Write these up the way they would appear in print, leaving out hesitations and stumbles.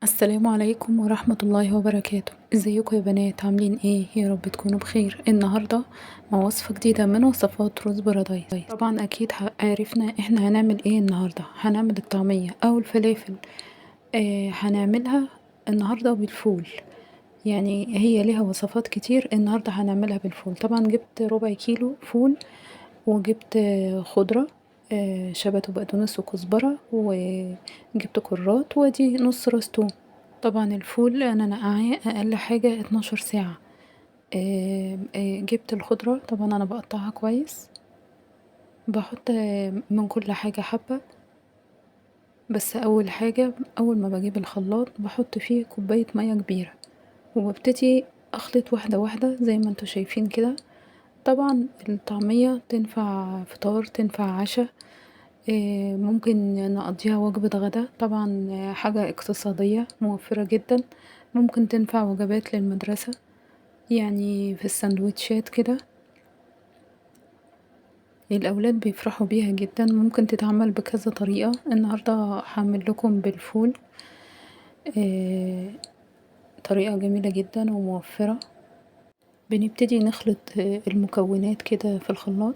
السلام عليكم ورحمة الله وبركاته. ازيكم يا بنات؟ عاملين ايه؟ يا رب تكونوا بخير. النهاردة مع وصفة جديدة من وصفات رز بارادايس. طبعا اكيد عرفنا احنا هنعمل ايه النهاردة. هنعمل الطعمية او الفلافل. هنعملها النهاردة بالفول. يعني هي ليها وصفات كتير، النهاردة هنعملها بالفول. طبعا جبت ربع كيلو فول، وجبت خضرة، شبت وبقدونس وكزبرة، وجبت كرات، ودي نص راس توم. طبعا الفول انا نقعاه اقل حاجة 12 ساعة. جبت الخضرة، طبعا انا بقطعها كويس، بحط من كل حاجة حبة. بس اول حاجة، اول ما بجيب الخلاط بحط فيه كوباية مية كبيرة، وببتدي اخلط واحدة واحدة زي ما انتوا شايفين كده. طبعا الطعمية تنفع فطار، تنفع عشاء، ممكن نقضيها وجبة غدا. طبعا حاجة اقتصادية موفرة جدا، ممكن تنفع وجبات للمدرسة، يعني في السندوتشات كده الأولاد بيفرحوا بيها جدا. ممكن تتعمل بكذا طريقة. النهاردة هعمل لكم بالفول، آه، طريقة جميلة جدا وموفرة. بنبتدي نخلط المكونات كده في الخلاط.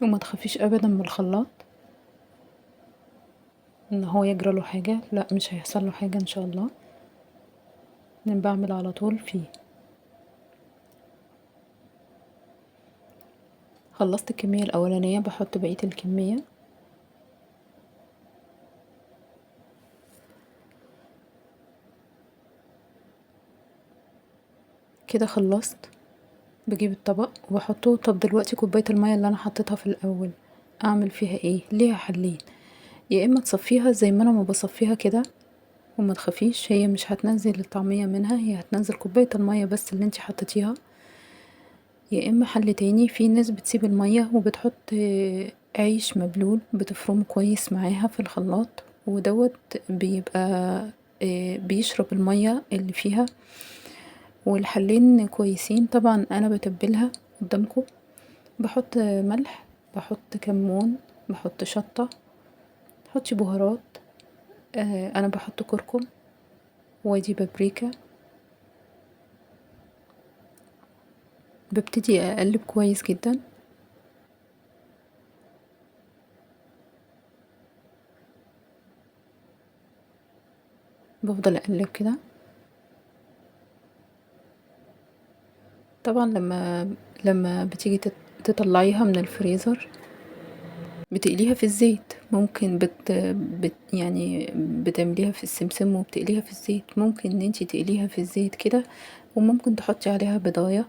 وما تخافيش ابدا من الخلاط ان هو يجرى له حاجة، لا مش هيحصل له حاجة ان شاء الله. انا بعمل على طول فيه. خلصت الكمية الاولانية، بحط بقية الكمية. كده خلصت، بجيب الطبق وبحطه. طب دلوقتي كوباية المية اللي انا حطيتها في الاول اعمل فيها ايه؟ ليها حلين: يا اما تصفيها زي ما انا ما بصفيها كده، وما تخافيش هي مش هتنزل الطعمية منها، هي هتنزل كوباية المية بس اللي انتي حطيتيها. يا اما حل تاني، في ناس بتسيب المية وبتحط عيش مبلول بتفرمه كويس معاها في الخلاط، ودوت بيبقى بيشرب المية اللي فيها. والحلين كويسين. طبعا انا بتبلها قدامكم، بحط ملح، بحط كمون، بحط شطة، بحطش بهارات. انا بحط كركم، ودي بابريكا. ببتدي اقلب كويس جدا، بفضل اقلب كده. طبعا لما بتيجي تطلعيها من الفريزر بتقليها في الزيت. ممكن يعني بتعمليها في السمسم وبتقليها في الزيت. ممكن ان انتي تقليها في الزيت كده، وممكن تحطي عليها بضاية،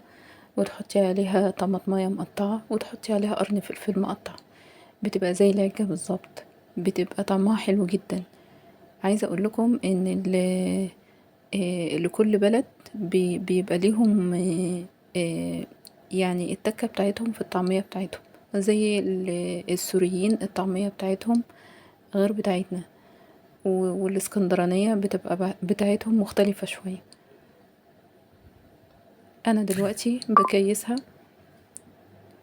وتحطي عليها طماطمايه مقطعة، وتحطي عليها قرن فلفل مقطع. بتبقى زي العجة بالظبط، بتبقى طعمها حلو جدا. عايزة اقول لكم ان لكل بلد بيبقى ليهم يعني التكة بتاعتهم في الطعمية بتاعتهم. زي السوريين الطعمية بتاعتهم غير بتاعتنا، والاسكندرانية بتبقى بتاعتهم مختلفة شوية. انا دلوقتي بكيسها،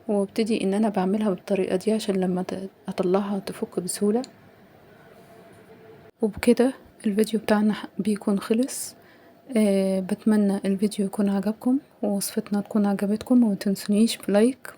وابتدي ان انا بعملها بالطريقة دي عشان لما اطلعها تفك بسهولة. وبكده الفيديو بتاعنا بيكون خلص. بتمنى الفيديو يكون عجبكم، ووصفتنا تكون عجبتكم، ومتنسونيش بلايك